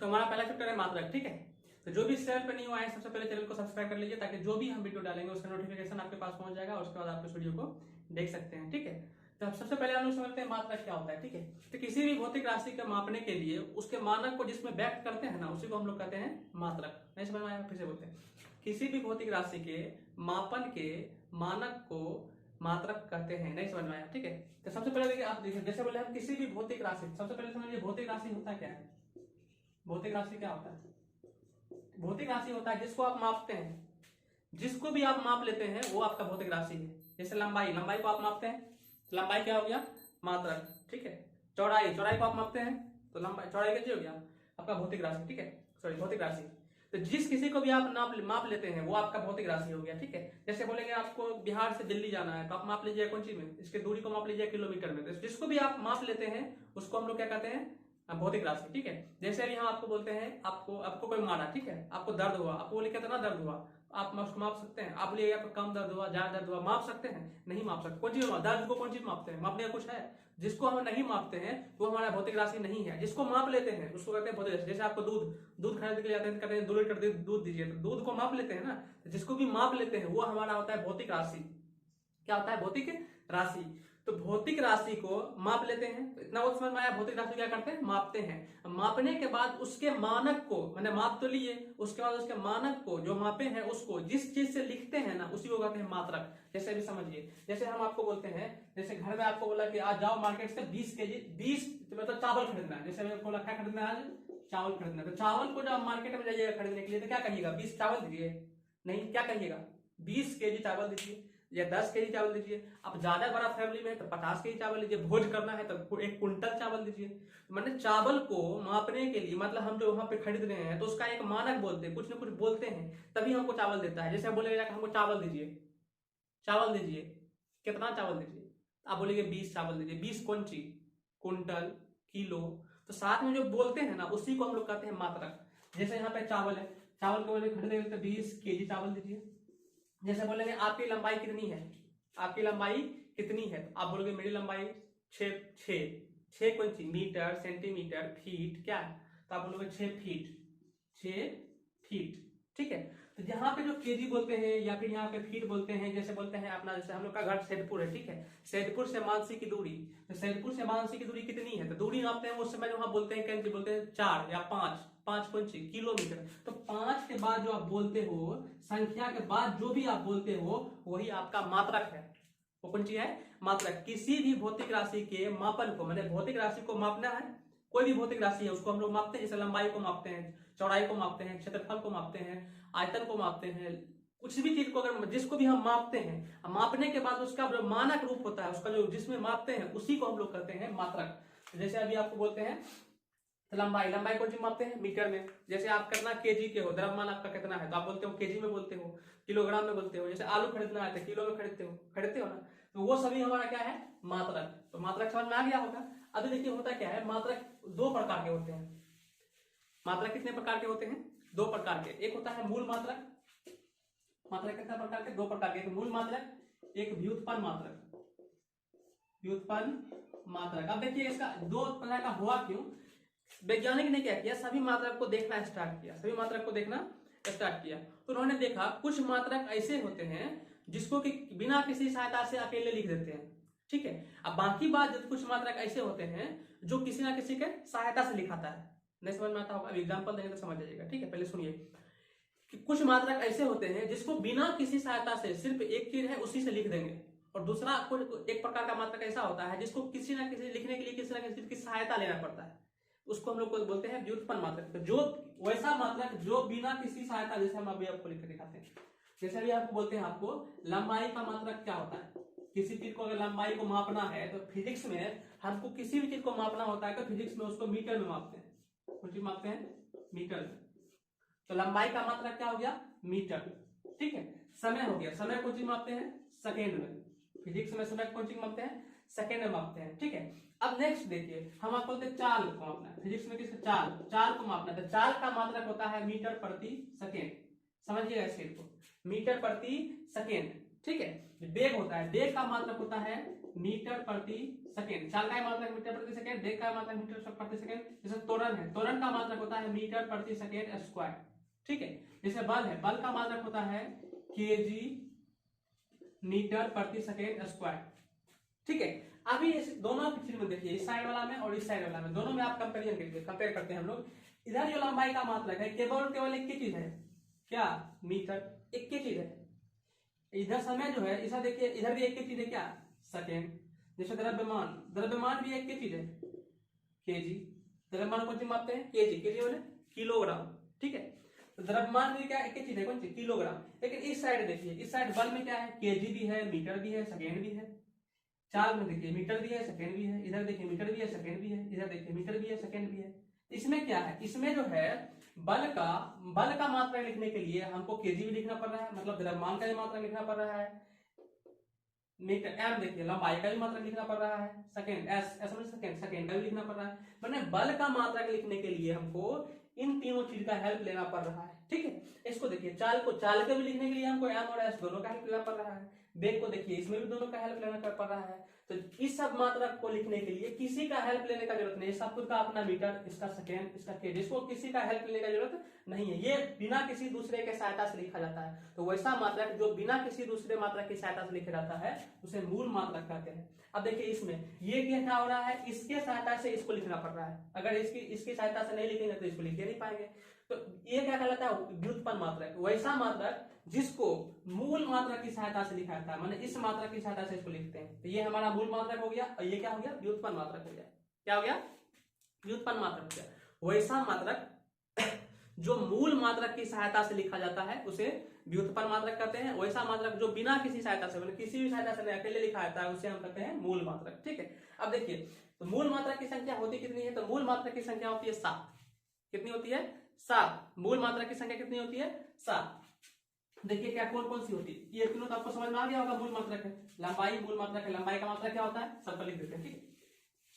तो हमारा पहला चैप्टर है मात्रक, ठीक है। तो जो भी इस चैनल पर नहीं हुआ है सबसे पहले चैनल को सब्सक्राइब कर लीजिए, ताकि जो भी हम वीडियो डालेंगे उसका नोटिफिकेशन आपके पास पहुंच जाएगा, उसके बाद आप उस वीडियो को देख सकते हैं, ठीक है। तो अब सबसे पहले हम लोग समझते हैं मात्रक क्या होता है, ठीक है। तो किसी भी भौतिक राशि को मापने के लिए उसके मानक को जिसमें व्यक्त करते हैं ना, उसी को हम लोग कहते हैं मात्रक। नहीं समझ में आया, फिर से बोलते हैं। किसी भी भौतिक राशि के मापन के मानक को मात्रक कहते हैं। नहीं समझ में आया, ठीक है। तो सबसे पहले देखिए, आप देखिए, जैसे बोले हम किसी भी भौतिक राशि, सबसे पहले समझिए भौतिक राशि होता क्या है। भौतिक राशि क्या होता है? भौतिक राशि होता है जिसको आप मापते हैं, जिसको भी आप माप लेते हैं वो आपका भौतिक राशि है। जैसे लंबाई, लंबाई को आप मापते हैं, लंबाई क्या हो गया? मात्रक, ठीक है। चौड़ाई, चौड़ाई को आप मापते हैं तो लंबाई, चौड़ाई कैसे हो गया? आपका भौतिक राशि, ठीक है, सॉरी भौतिक राशि। तो जिस किसी को भी आप माप लेते हैं वो आपका भौतिक राशि हो गया, ठीक है। जैसे बोलेंगे आपको बिहार से दिल्ली जाना है तो आप माप लीजिए कौन सी में, इसके दूरी को माप लीजिए किलोमीटर में। तो जिसको भी आप माप लेते हैं उसको हम लोग क्या कहते हैं? भौतिक राशि, ठीक है। जैसे अभी हम आपको बोलते हैं, आपको कोई मारा, ठीक है, आपको दर्द हुआ, आपको बोले कितना दर्द हुआ, आप उसको माप सकते हैं? आप बोलिए आपको कम दर्द हुआ, ज्यादा दर्द हुआ, माप सकते हैं? नहीं माप सकते। कौन चीज दर्द को कौन चीज मापते हैं? मापने का कुछ है? जिसको हम नहीं मापते हैं वो हमारा भौतिक राशि नहीं है। जिसको माप लेते हैं उसको कहते हैं भौतिक राशि। जैसे आपको दूध खरीदने के लिए जाते हैं, कहते हैं 2 लीटर दूध दीजिए, तो दूध को माप लेते हैं ना। तो जिसको भी माप लेते हैं वो हमारा होता है भौतिक राशि। क्या होता है? भौतिक राशि। तो भौतिक राशि को माप लेते हैं, तो इतना बहुत समझ में आया। भौतिक राशि क्या करते हैं? मापते हैं। मापने के बाद उसके मानक को, मैंने माप तो लिए, उसके बाद उसके मानक को जो मापे हैं उसको जिस चीज से लिखते हैं ना, उसी को कहते हैं मात्रक। जैसे भी समझिए, जैसे हम आपको बोलते हैं, जैसे घर में आपको बोला कि आज जाओ मार्केट से 20 केजी, 20 मतलब चावल खरीदना है। जैसे आपको बोला क्या खरीदना है? आज चावल खरीदना है। तो चावल को जब मार्केट में जाइएगा खरीदने के लिए तो क्या कहिएगा? 20 चावल दीजिए? नहीं, क्या कहिएगा? 20 केजी चावल दीजिए या 10 केजी चावल दीजिए। अब ज्यादा बड़ा फैमिली में है तो 50 केजी चावल लीजिए। भोज करना है तो 1 कुंटल चावल दीजिए। मैंने चावल को मापने के लिए, मतलब हम जो वहां पे खरीद रहे हैं तो उसका एक मानक बोलते हैं, कुछ ना कुछ बोलते हैं, तभी हमको चावल देता है। जैसे हम बोलेगा हमको चावल दीजिए, चावल दीजिए, कितना चावल दीजिए? आप बोलेंगे 20 चावल दीजिए। 20 कौन सी? Quintal, kilo. तो साथ में जो बोलते हैं ना उसी को हम लोग कहते हैं मात्रक। जैसे यहाँ पे चावल है, चावल को खरीदे तो 20 केजी चावल दीजिए। जैसे बोलेंगे आपकी लंबाई कितनी है, आपकी लंबाई कितनी है, तो आप बोलोगे मेरी लंबाई 6 कौन सी? मीटर, सेंटीमीटर, फीट, क्या? तो आप बोलोगे 6 फीट, 6 फीट, ठीक है। तो यहाँ पे जो केजी बोलते हैं या फिर यहाँ पे फीट बोलते हैं, जैसे बोलते हैं अपना, जैसे हम लोग का घर सैदपुर है, ठीक है। सैदपुर से मानसी की दूरी, तो सैदपुर से मानसी की दूरी कितनी है? तो दूरी नापते हैं उस समय जो वहां बोलते हैं कैंची, बोलते हैं 4 या 5 कौन सी? किलोमीटर। तो 5 के बाद जो आप बोलते हो, संख्या के बाद जो भी आप बोलते हो वही आपका मात्रक है। वो कौन सी है? मात्रक। किसी भी भौतिक राशि के मापन को, मैंने भौतिक राशि को मापना है, कोई भी भौतिक राशि है उसको हम लोग मापते हैं। जैसे लंबाई को मापते हैं, चौड़ाई को मापते हैं, क्षेत्रफल को मापते हैं, आयतन को मापते हैं, कुछ भी चीज को अगर जिसको भी हम मापते हैं, मापने के बाद उसका जो मानक रूप होता है, उसका जो जिसमें मापते हैं उसी को हम लोग कहते हैं मात्रक। जैसे अभी आपको बोलते हैं लंबाई, लंबाई कौन सी मापते हैं? मीटर में। जैसे आप कितना केजी के हो, द्रव्यमान आपका कितना है, तो आप बोलते हो केजी में बोलते हो, किलोग्राम में बोलते हो। जैसे आलू खरीदना है तो किलो में खरीदते हो ना। तो वो सभी हमारा क्या है? मात्रक। तो मात्रक समझ में आ गया होगा। अभी देखिए होता क्या है, मात्रक 2 प्रकार के होते हैं। मात्रक कितने प्रकार के होते हैं? 2 प्रकार के। एक होता है मूल मात्रक। मात्रक कितने प्रकार के? 2 प्रकार के। एक मूल मात्रक, एक व्युत्पन्न मात्रक। व्युत्पन्न मात्रक। अब देखिए इसका 2 प्रकार का हुआ क्यों? वैज्ञानिक ने क्या किया, सभी मात्रक को देखना स्टार्ट किया, सभी मात्रक को देखना स्टार्ट किया। तो उन्होंने देखा कुछ मात्रक ऐसे होते हैं जिसको कि बिना किसी सहायता से अकेले लिख देते हैं, ठीक है। अब बाकी बात, कुछ मात्रक ऐसे होते हैं जो किसी ना किसी के सहायता से लिखाता है। नहीं समझ में आता होगा, अब एग्जाम्पल देंगे तो समझ जाइएगा, ठीक है। पहले सुनिए कि कुछ मात्रक ऐसे होते हैं जिसको बिना किसी सहायता से, सिर्फ एक चीज है उसी से लिख देंगे। और दूसरा एक प्रकार का मात्रक ऐसा होता है जिसको किसी ना किसी लिखने के लिए किसी ना किसी की सहायता लेना पड़ता है, उसको हम लोग बोलते हैं व्युत्पन्न मात्रक। तो जो वैसा मात्रक जो बिना किसी सहायता, जैसे हम अभी आपको लिख के दिखाते हैं, जैसे अभी आपको बोलते हैं, आपको लंबाई का मात्रक क्या होता है? किसी चीज को अगर लंबाई को मापना है तो फिजिक्स में हमको किसी भी चीज को मापना होता है तो फिजिक्स में उसको मीटर में मापते हैं। कुछ मापते हैं मीटर में। तो लंबाई का मात्रक क्या हो गया? मीटर, ठीक है। समय हो गया, समय कौन चीज मापते हैं? सेकेंड में। फिजिक्स में समय कौन चीज मापते हैं? सेकेंड में मापते हैं, ठीक है। अब नेक्स्ट देखिए, हम आपको बोलते हैं चाल को मापना है। फिजिक्स में किसको? चाल को मापना है। तो चाल का मात्रक होता है मीटर प्रति सेकेंड। समझिएगा इस चीज को, मीटर प्रति सेकेंड, ठीक है। वेग होता है, वेग का मात्रक होता है मीटर प्रति सेकेंड, चाल का मात्रक मीटर प्रति सेकेंड, वेग का मात्रक मीटर प्रति सेकेंड। जैसे त्वरण है, त्वरण का मात्रक होता है मीटर प्रति सेकेंड स्क्वायर, ठीक है। जैसे बल है, बल का मात्रक होता है केजी मीटर प्रति सेकेंड स्क्वायर, ठीक है। अभी इस दोनों की चीज में देखिए, इस साइड वाला में और इस साइड वाला में, दोनों में आप कंपेरिजन करिए, कंपेयर करते हैं हम लोग। इधर जो लंबाई का मात्रक है केवल एक ही चीज है, क्या, मीटर, एक ही चीज है। इधर समय जो है, इधर देखिए, इधर भी एक ही चीज है, क्या, सेकेंड। जैसे द्रव्यमान, द्रव्यमान भी एक ही चीज है, केजी। द्रव्यमान कौन सी मापते हैं, केजी, केजी बोले किलोग्राम, ठीक है। तो द्रव्यमान भी क्या एक ही चीज है, कौन सी, किलोग्राम। लेकिन इस साइड देखिए, इस साइड बल में क्या है, केजी भी है, मीटर भी है, सेकेंड भी है। चाल में देखिए मीटर भी है, सेकेंड भी है, इधर देखिए मीटर भी है, सेकेंड भी है, इधर देखिए मीटर भी है, सेकेंड भी है। इसमें क्या है, इसमें जो है बल का मात्रा लिखने के लिए हमको केजी भी लिखना पड़ रहा है, मतलब द्रव्यमान का भी मात्रा लिखना पड़ रहा है। मीटर, एम देखिए लंबाई का भी मात्रा लिखना पड़ रहा है, सेकेंड, एस सेकेंड का भी लिखना पड़ रहा है। मैंने बल का मात्रा लिखने के लिए हमको इन तीनों चीज का हेल्प लेना पड़ रहा है, ठीक है। इसको देखिए, चाल के भी लिखने के लिए हमको एम और एस दोनों का हेल्प लेना पड़ रहा है। वेग को देखिए, इसमें भी दोनों का हेल्प लेना पड़ रहा है। तो इस सब मात्रा को लिखने के लिए किसी का हेल्प लेने का जरूरत नहीं, सब खुद का अपना मीटर, इसका सेकेंड, इसका केजी, इसको किसी का हेल्प लेने का जरूरत नहीं है। ये बिना किसी दूसरे के सहायता से लिखा जाता है। तो वैसा मात्रक जो बिना किसी दूसरे मात्रक की सहायता से लिखा जाता है उसे मूल मात्रक कहते हैं। अब देखिए इसमें ये क्या हो रहा है, इसके सहायता से इसको लिखना पड़ रहा है। अगर इसकी सहायता से नहीं लिखेंगे तो इसको लिख नहीं पाएंगे। तो ये क्या कहलाता है, व्युत्पन्न मात्रक। वैसा मात्रक जिसको मूल मात्रक की सहायता से लिखा जाता है, माने इस मात्रक की सहायता से इसको लिखते हैं। तो ये हमारा मूल मात्रक हो गया, और ये क्या हो गया, व्युत्पन्न मात्रक हो गया। क्या हो गया, व्युत्पन्न मात्रक हो गया। वैसा मात्रक जो मूल मात्रक की सहायता से लिखा जाता है उसे व्युत्पन्न मात्रक कहते हैं। वैसा मात्रक जो बिना किसी सहायता से, मतलब किसी भी सहायता से अकेले लिखा जाता है उसे हम कहते हैं मूल मात्रक, ठीक है। अब देखिए, तो मूल मात्रक की संख्या होती कितनी है, तो मूल मात्रक की संख्या होती है 7। कितनी होती है, 7। मूल मात्रक की संख्या कितनी होती है, 7। देखिए क्या कौन कौन सी होती है, ये तीनों तो आपको समझ में आ गया होगा। मूल मात्रक है, लंबाई मूल मात्रक है। लंबाई का मात्रक क्या होता है, सबको लिख देते हैं, ठीक है।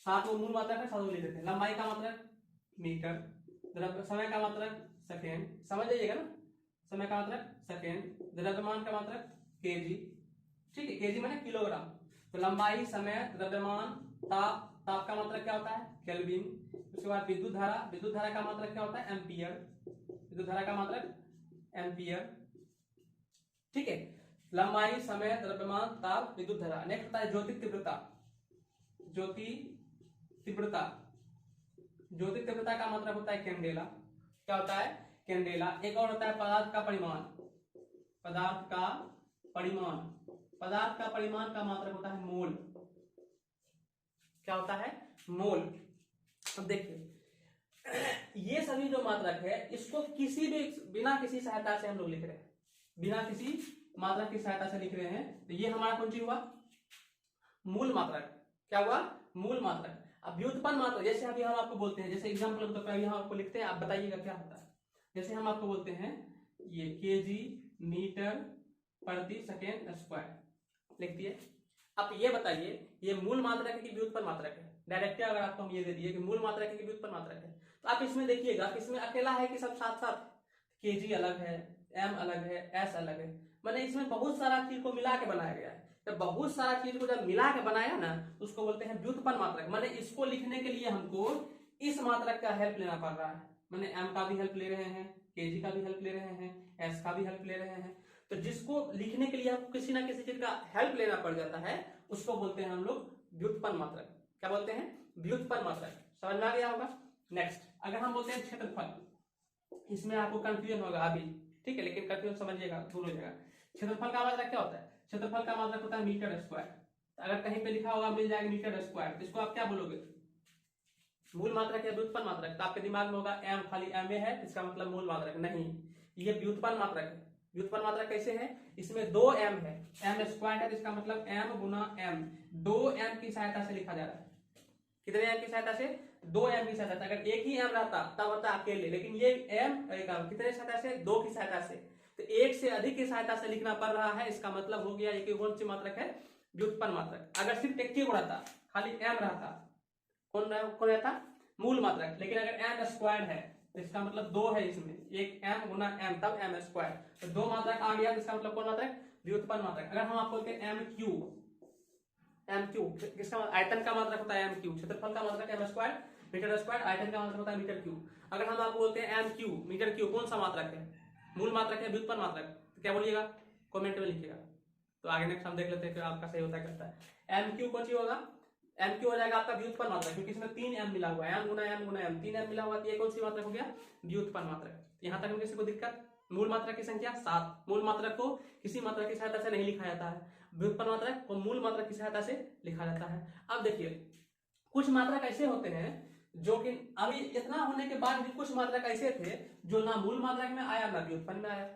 7 वो मूल मात्रक है, 7 वो लिख देते हैं। लंबाई का मात्रक मीटर, समय का मात्रक सेकेंड, समझ जाइएगा ना, समय का मात्रक सेकेंड। द्रव्यमान का मात्रक केजी, ठीक है, केजी माने किलोग्राम। तो लंबाई, समय, द्रव्यमान, ताप, ताप का मात्रक क्या होता है, केल्विन। उसके बाद विद्युत धारा का मात्रक क्या होता है, एम्पियर। विद्युत धारा का मात्रक एम्पियर, ठीक है। लंबाई, समय, द्रव्यमान, ताप, विद्युत धारा। नेक्स्ट होता है ज्योतिक तीव्रता। ज्योति तीव्रता का मात्रक होता है कैंडेला। क्या होता है, कैंडेला। एक और होता है पदार्थ का परिमाण। पदार्थ का परिमाण का मात्रक होता है मोल। क्या होता है, मोल। अब देखिए ये सभी जो मात्रक है इसको किसी भी बिना किसी सहायता से हम लोग लिख रहे हैं, बिना किसी मात्रक की सहायता से लिख रहे हैं। तो ये हमारा कौन सी हुआ, मूल मात्रक। क्या हुआ, मूल मात्रक। अब व्युत्पन्न मात्रक, जैसे अभी हम आपको बोलते हैं, जैसे एग्जांपल तो अभी हम आपको लिखते हैं, आप बताइएगा क्या होता है। जैसे हम आपको बोलते हैं ये केजी मीटर प्रति सेकेंड स्क्वायर लिख दिए। अब ये बताइए ये मूल मात्रक है कि व्युत्पन्न मात्रक है। डायरेक्ट अगर आपको हम ये दे दिए कि मूल मात्रक है कि व्युत्पन्न मात्रक है, तो आप इसमें देखिएगा इसमें अकेला है कि सब साथ साथ, केजी अलग है, एम अलग है, एस अलग है, मैंने इसमें बहुत सारा चीज को मिला के बनाया गया है। तो बहुत सारा चीज को जब मिला के बनाया ना उसको बोलते हैं व्युत्पन्न मात्रक। मैंने इसको लिखने के लिए हमको इस मात्रक का हेल्प लेना पड़ रहा है। मैंने एम का भी हेल्प ले रहे हैं, केजी का भी हेल्प ले रहे हैं, एस का भी हेल्प ले रहे हैं। तो जिसको लिखने के लिए आपको किसी ना किसी चीज का हेल्प लेना पड़ जाता है उसको बोलते हैं हम लोग व्युत्पन्न मात्रक। क्या बोलते हैं, व्युत्पन्न मात्रक। समझ में आ गया होगा। नेक्स्ट अगर हम बोलते हैं क्षेत्रफल, इसमें आपको कंफ्यूजन होगा अभी, ठीक है, लेकिन कंफ्यूजन समझिएगा, दूर हो जाएगा। क्षेत्रफल का मात्रक क्या होता है, क्षेत्रफल का मात्रक होता है मीटर स्क्वायर। अगर कहीं पे लिखा होगा मिल जाएगा मीटर स्क्वायर, तो इसको आप क्या बोलोगे, मूल मात्रक या व्युत्पन्न मात्रक। तो आपके दिमाग में होगा एम, खाली एम ए है इसका मतलब मूल मात्रक नहीं, ये व्युत्पन्न मात्रक है। व्युत्पन्न मात्रक कैसे है, इसमें 2 एम है, एम स्क्वायर है तो इसका मतलब एम गुना एम, 2 एम की सहायता से लिखा जा रहा है। कितने एम की सहायता से, 2 एम की सहायता से। अगर एक ही एम रहता तब होता अकेले, लेकिन ये एम कितने सहायता से, 2 की सहायता से। तो एक से अधिक की सहायता से लिखना पड़ रहा है, इसका मतलब हो गया ये कौन सी मात्रक है, व्युत्पन्न मात्रक। अगर सिर्फ एक ही रहता, खाली एम रहता, कौन रहता, मूल मात्रक। लेकिन अगर एम स्क्वायर है तो इसका मतलब 2 है, इसमें एक एम गुना एम तब एम स्क्वायर, तो 2 मात्रक आ गया, इसका मतलब कौन मात्रक, व्युत्पन्न मात्रक। अगर हम आपको बोलते हैं एम क्यू, एम क्यू किसका आयतन का मात्रक होता है एम क्यू, क्षेत्रफल का मात्रक एम स्क्वायर मीटर स्क्वायर, आयतन का मात्रक होता है मीटर क्यू। अगर हम आपको बोलते हैं एम क्यू मीटर क्यू, कौन सा मात्रक है, मूल मात्रक है व्युत्पन्न मात्रक, तो क्या बोलिएगा, कमेंट में लिखिएगा। तो आगे नेक्स्ट हम देख लेते हैं कि आपका सही होता है कैसा है। एम क्यू कौन सी होगा, एम क्यू हो जाएगा आपका व्युत्पन्न मात्रक, क्योंकि इसमें 3 एम मिला हुआ है, एम गुना एम गुना एम, 3 एम मिला हुआ है, तो ये कौन सी मात्रक हो गया, व्युत्पन्न मात्रक। यहाँ तक हम किसी को दिक्कत, मूल मात्रक की संख्या 7, मूल मात्रक को किसी मात्रक की सहायता से नहीं लिखा जाता है, व्युत्पन्न मात्रक को मूल मात्रक की सहायता से लिखा जाता है। अब देखिए कुछ मात्रक ऐसे होते हैं जो कि अभी इतना होने के बाद भी कुछ मात्रक ऐसे थे जो ना मूल मात्रक में आया ना व्युत्पन्न में आया।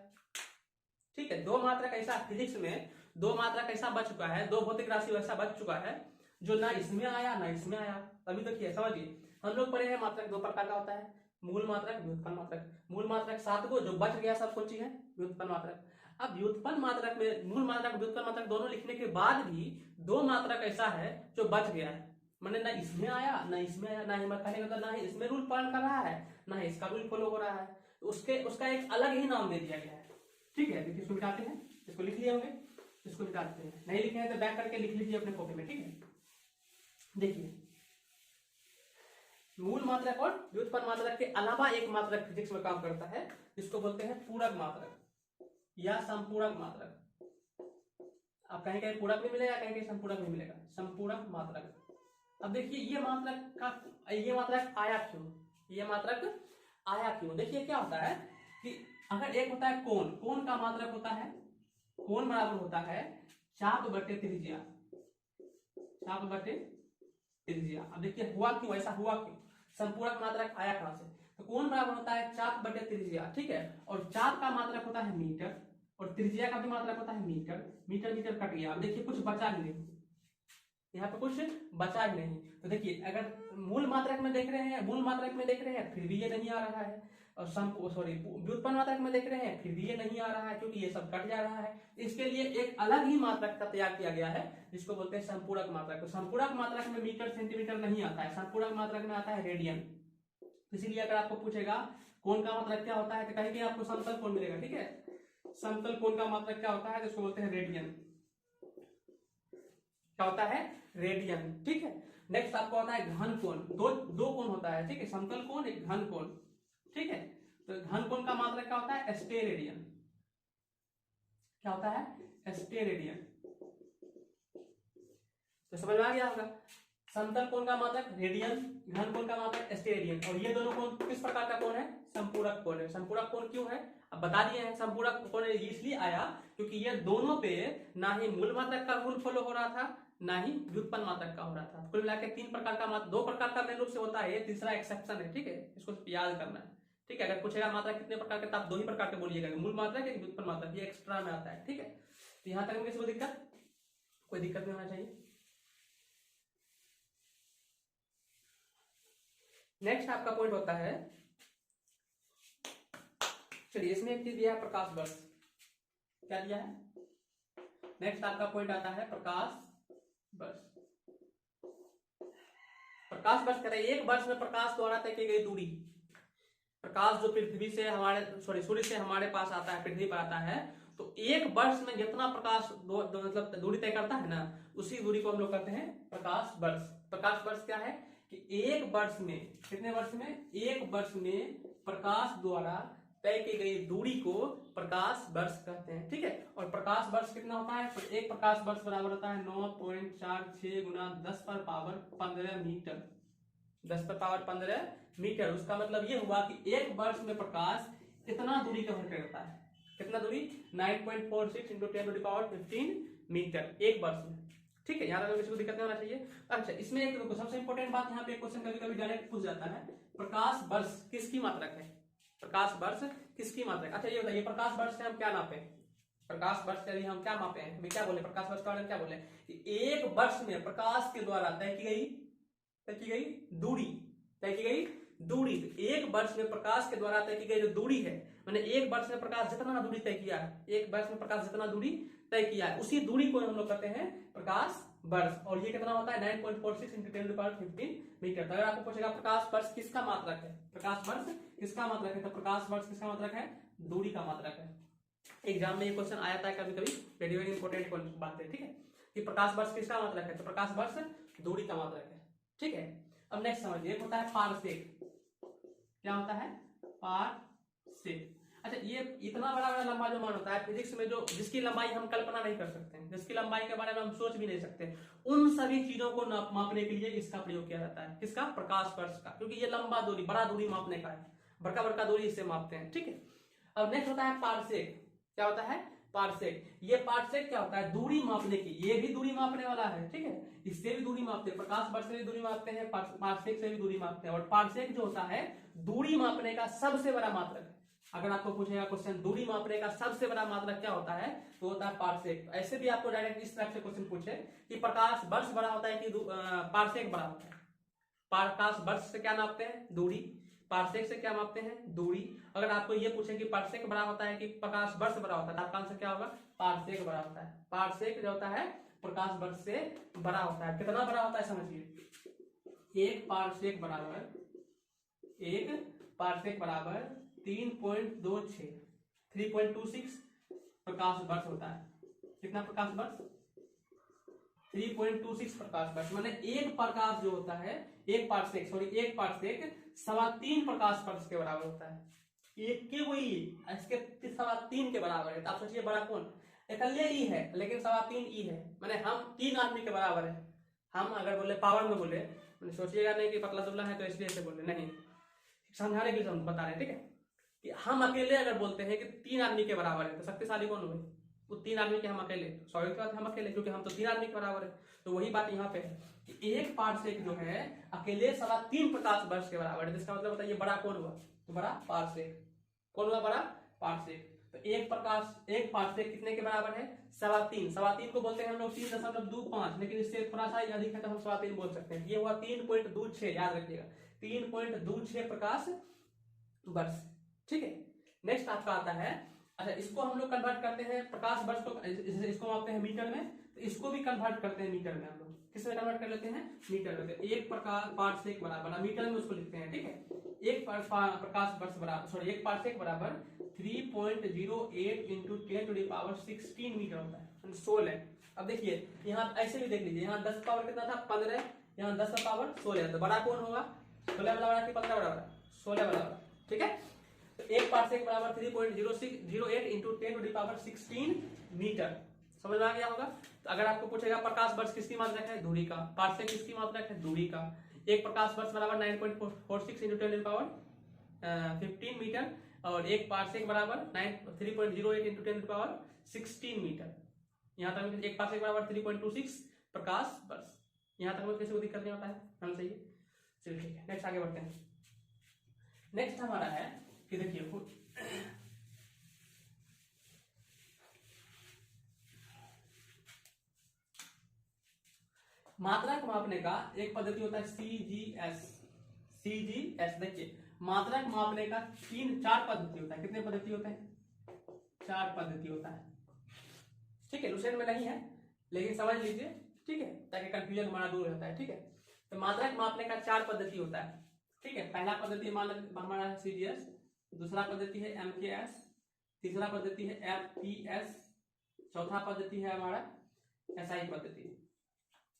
ठीक है, दो मात्रक ऐसा फिजिक्स में, दो मात्रक ऐसा बच चुका है, दो भौतिक राशि ऐसा बच चुका है जो ना इसमें आया ना इसमें आया। अभी देखिए समझिए, हम लोग पढ़े हैं मात्रक दो प्रकार का होता है, मूल मात्रक व्युत्पन्न मात्रक। मूल मात्रक 7 को, जो बच गया सब कौन सी है, व्युत्पन्न मात्रक। अब व्युत्पन्न मात्रक में मूल मात्रक व्युत्पन्न मात्रक दोनों लिखने के बाद भी दो मात्रक ऐसा है जो बच गया है, मैंने ना इसमें आया ना इसमें आया, ना ही कहने का ना ही इसमें रूल पालन कर रहा है ना ही इसका रूल फॉलो हो रहा है, तो उसका एक अलग ही नाम दे दिया गया है। ठीक है, देखिए इसको मिटाते हैं, इसको लिख लिए होंगे, इसको मिटाते हैं, नहीं लिखे हैं तो बैक करके लिख लीजिए अपने कॉपी में। ठीक है, देखिए मूल मात्रक और व्युत्पन्न मात्रक के अलावा एक मात्रक फिजिक्स में काम करता है जिसको बोलते हैं पूरक मात्रक या संपूरक मात्रक। आप कहीं कहीं पूरक भी मिलेगा, कहीं कहीं संपूरक भी मिलेगा, संपूरक मात्रक। अब देखिए ये मात्रक आया क्यों, ये मात्रक आया क्यों, देखिए क्या होता है कि अगर एक होता है कोण, कोण का मात्रक होता है, कोण बराबर होता है चाप बटे त्रिज्या, चाप बटे त्रिज्या। अब देखिए हुआ क्यों, ऐसा हुआ क्यों, संपूरक मात्रक आया कहां से, तो कोण बराबर होता है चाप बटे त्रिज्या। ठीक है, और चाप का मात्रक होता है मीटर और त्रिज्या का भी मात्रक होता है मीटर, मीटर मीटर कट गया। अब देखिए कुछ बचा ही नहीं, यहाँ पे कुछ बचा ही नहीं। तो देखिए अगर मूल मात्रक में देख रहे हैं, मूल मात्रक में देख रहे हैं फिर भी ये नहीं आ रहा है, और व्युत्पन्न मात्रक में देख रहे हैं फिर भी ये नहीं आ रहा है, क्योंकि ये सब कट जा रहा है। इसके लिए एक अलग ही मात्रक का तैयार किया गया है जिसको बोलते हैं संपूरक मात्रक। तो संपूरक मात्रक में मीटर सेंटीमीटर नहीं आता है, संपूरक मात्रक में आता है रेडियन। इसीलिए अगर आपको पूछेगा कोण का मात्रक क्या होता है तो कहीं आपको समतल कोण मिलेगा। ठीक है, समतल कोण का मात्रक क्या होता है, जिसको बोलते हैं रेडियन, क्या होता है, रेडियन। ठीक है, नेक्स्ट आपको होता है घन कोण, दो कोण होता है। ठीक है, समतल कोण एक घन कोण। ठीक है, तो घन कोण का मात्रक क्या होता है, स्टेरेडियन, क्या होता है, स्टेरेडियन। तो समझ में आ गया होगा, समतल कोण का मात्रक रेडियन, घन कोण का मात्रक स्टेरेडियन, और ये दोनों कोण किस प्रकार का कोण है, संपूरक कोण है। संपूरक कोण क्यों है, अब बता दिए हैं, संपूरक कोण इसलिए आया क्योंकि ये दोनों पे ना ही मूल मात्रक का रूल फॉलो हो रहा था ना ही व्युत्पन्न मात्रक का हो रहा था। कुल मिलाकर 3 प्रकार का मात्रक, 2 प्रकार का मेन रूप से होता है, ये तीसरा एक्सेप्शन है। ठीक है, इसको याद करना है। ठीक है, अगर पूछेगा मात्रक कितने प्रकार के, तो आप 2 ही प्रकार के बोलिएगा, मूल मात्रक एक व्युत्पन्न मात्रक, ये एक्स्ट्रा में आता है। ठीक है, तो यहां तक में किसी को दिक्कत, कोई दिक्कत नहीं होना चाहिए। नेक्स्ट आपका पॉइंट होता है, चलिए इसमें एक चीज दिया है प्रकाश वर्ष, क्या दिया है, नेक्स्ट आपका पॉइंट आता है प्रकाश वर्ष। प्रकाश वर्ष कह रहे हैं एक वर्ष में प्रकाश द्वारा तय की गई दूरी, प्रकाश जो पृथ्वी से हमारे सूर्य से हमारे पास आता है, पृथ्वी पर आता है, तो एक वर्ष में जितना प्रकाश मतलब दूरी तय करता है ना, उसी दूरी को हम लोग कहते हैं प्रकाश वर्ष। प्रकाश वर्ष क्या है कि एक वर्ष में, कितने वर्ष में, एक वर्ष में प्रकाश द्वारा तय की गई दूरी को प्रकाश वर्ष कहते हैं। ठीक है, और प्रकाश वर्ष कितना होता है, तो एक प्रकाश वर्ष बराबर होता है 9.46 गुना 10 पर पावर 15 मीटर, 10 पर पावर 15 मीटर। उसका मतलब ये हुआ कि एक वर्ष में प्रकाश कितना दूरी कवर करता है, कितना दूरी, 9.46 इंटू 10⁻15 मीटर एक वर्ष में। ठीक है, यहाँ तक किसी को दिक्कत नहीं होना चाहिए। अच्छा, इसमें एक सबसे इंपॉर्टेंट बात, यहाँ पे एक क्वेश्चन कभी कभी डायरेक्ट पूछ जाता है, प्रकाश वर्ष किसकी मात्रक है, प्रकाश वर्ष किसकी मात्रक। अच्छा ये बताइए, प्रकाश वर्ष से हम क्या नापे, प्रकाश वर्ष के लिए हम क्या मापे हैं, हम क्या बोले, प्रकाश वर्ष के बारे में क्या बोले कि एक वर्ष में प्रकाश के द्वारा तय की गई दूरी, तय की गई दूरी। तो एक वर्ष में प्रकाश के द्वारा तय की गई जो दूरी है, मैंने एक वर्ष में प्रकाश जितना दूरी तय किया है, एक वर्ष में प्रकाश जितना दूरी तय किया है, उसी दूरी को हम लोग कहते हैं प्रकाश वर्ष। और ये कितना होता है, 9.46 इंटू 10⁻15 मीटर। तो अगर आपको पूछेगा प्रकाश वर्ष किसका मात्रक है, प्रकाश वर्ष किसका मात्रक है, तो प्रकाश वर्ष किसका मात्रक है, दूरी का मात्रक है। एग्जाम में ये क्वेश्चन आया था कभी कभी, वेरी वेरी इंपॉर्टेंट बात है, ठीक है, कि प्रकाश वर्ष किसका मात्रक है, तो प्रकाश वर्ष दूरी का मात्रक है, ठीक है। अब नेक्स्ट समझिए, एक होता है पारसेक। क्या होता है, पारसेक। अच्छा, ये इतना बड़ा बड़ा लंबा जो मान होता है फिजिक्स में, जो जिसकी लंबाई हम कल्पना नहीं कर सकते हैं, जिसकी लंबाई के बारे में हम सोच भी नहीं सकते, उन सभी चीजों को मापने के लिए इसका प्रयोग किया जाता है। किसका, प्रकाश वर्ष का, क्योंकि ये लंबा दूरी, बड़ा दूरी मापने का है, बड़का बड़का दूरी इससे मापते हैं, ठीक है। अब नेक्स्ट होता है पारसेक। क्या होता है, पारसेक। ये पारसेक क्या होता है, दूरी मापने की, ये भी दूरी मापने वाला है, ठीक है, इससे भी दूरी मापते हैं, प्रकाश वर्ष से भी दूरी मापते हैं, पारसेक से भी दूरी मापते हैं। और पारसेक जो होता है दूरी मापने का सबसे बड़ा मात्रक है। अगर आपको पूछेगा क्वेश्चन दूरी मापने का सबसे बड़ा मात्रक क्या होता है, तो होता है पारसेक। ऐसे भी आपको डायरेक्ट इस तरह से क्वेश्चन पूछे कि प्रकाश वर्ष बड़ा होता है कि पारसेक बड़ा होता है। प्रकाश वर्ष से क्या नापते हैं, दूरी, पारसेक से क्या मापते हैं, दूरी। अगर आपको ये पूछे कि पारसेक बड़ा होता है कि प्रकाश वर्ष बड़ा होता है, तो आपका आंसर क्या होगा, पारसेक बड़ा होता है। पारसेक जो होता है प्रकाश वर्ष से बड़ा होता है। कितना बड़ा होता है समझिए, एक पारसेक बराबर 3.26 3.26 प्रकाश वर्ष होता है। कितना प्रकाश वर्ष, 3.26 प्रकाश वर्ष। माने एक प्रकाश जो होता है, एक पारसेक 3.25 प्रकाश वर्ष के बराबर होता है। एक के वही इसके 3.25 के बराबर है। तो आप सोचिए बड़ा कौन, अकेले ई है लेकिन 3.25 ई है, माने हम 3 आदमी के बराबर है। हम अगर बोले पावर में बोले, सोचिएगा नहीं कि पतला दुबला है तो इसलिए से बोले, नहीं, समझाने के लिए हम बता रहे हैं, ठीक है, कि हम अकेले अगर बोलते हैं कि 3 आदमी के बराबर है, तो शक्तिशाली कौन हुए, वो 3 आदमी के हम अकेले, स्वाभाविक बात हम अकेले, क्योंकि हम तो 3 आदमी के बराबर है। तो वही बात यहाँ पे है कि एक पारसेक जो है अकेले 3.25 प्रकाश वर्ष के बराबर है। इसका मतलब बताइए बड़ा कौन हुआ, तो बड़ा पारसेक। कौन हुआ, बड़ा पारसेक। तो एक पारसेक कितने के बराबर है, 3.25 को बोलते हैं हम लोग 3.25, लेकिन इससे थोड़ा सा अधिक है तो हम 3.25 बोल सकते हैं। ये हुआ 3.26, याद रखिएगा 3.26 प्रकाश वर्ष, ठीक है। नेक्स्ट आपका आता है, अच्छा इसको हम लोग कन्वर्ट करते हैं प्रकाश वर्ष को, इसको मापते हैं मीटर में, तो इसको भी कन्वर्ट करते हैं मीटर में। हम लोग किसमें कन्वर्ट कर लेते हैं, मीटर में। एक प्रकाश पारसेक बराबर मीटर में उसको लिखते हैं, ठीक है। एक प्रकाश वर्ष बराबर, सॉरी, एक पारसेक बराबर 3.08 × 10⁻16 मीटर होता है, 16। अब देखिए यहाँ ऐसे भी देख लीजिए, यहाँ 10 पावर कितना था, 15, यहाँ 10 का पावर 16, तो बड़ा कौन होगा, 16 वाला बड़ा कि 15 वाला बड़ा, 16 वाला बड़ा, ठीक है। तो एक पारसेक बराबर 3.08 × 10⁻16 मीटर, समझ में आ गया होगा। तो अगर आपको पूछेगा प्रकाश वर्ष किसकी मात्रक है, दूरी का, पारसेक किसकी मात्रक है, दूरी का। एक प्रकाश वर्ष बराबर 9.46 × 10⁻15 मीटर, और एक पारसेक बराबर 3.08 × 10⁻16 मीटर। यहाँ तक एक पारसेक बराबर 3.26 प्रकाश वर्ष। यहाँ तक में किसी को दिक्कत नहीं होता है, हम सही है, चलिए ठीक है। नेक्स्ट आगे बढ़ते हैं। नेक्स्ट हमारा है कि देखिए मात्रक मापने का एक पद्धति होता है CGS। देखिए मात्रक मापने का 4 पद्धति होता है। कितने पद्धति होते हैं, 4 पद्धति होता है, ठीक है। लुसेंट में नहीं है लेकिन समझ लीजिए, ठीक है, ताकि कंफ्यूजन हमारा दूर रहता है, ठीक है। तो मात्रक मापने का 4 पद्धति होता है, ठीक है। पहला पद्धति हमारा है CGS, दूसरा पद्धति है MKS, तीसरा पद्धति है FPS, चौथा पद्धति है हमारा SI पद्धति।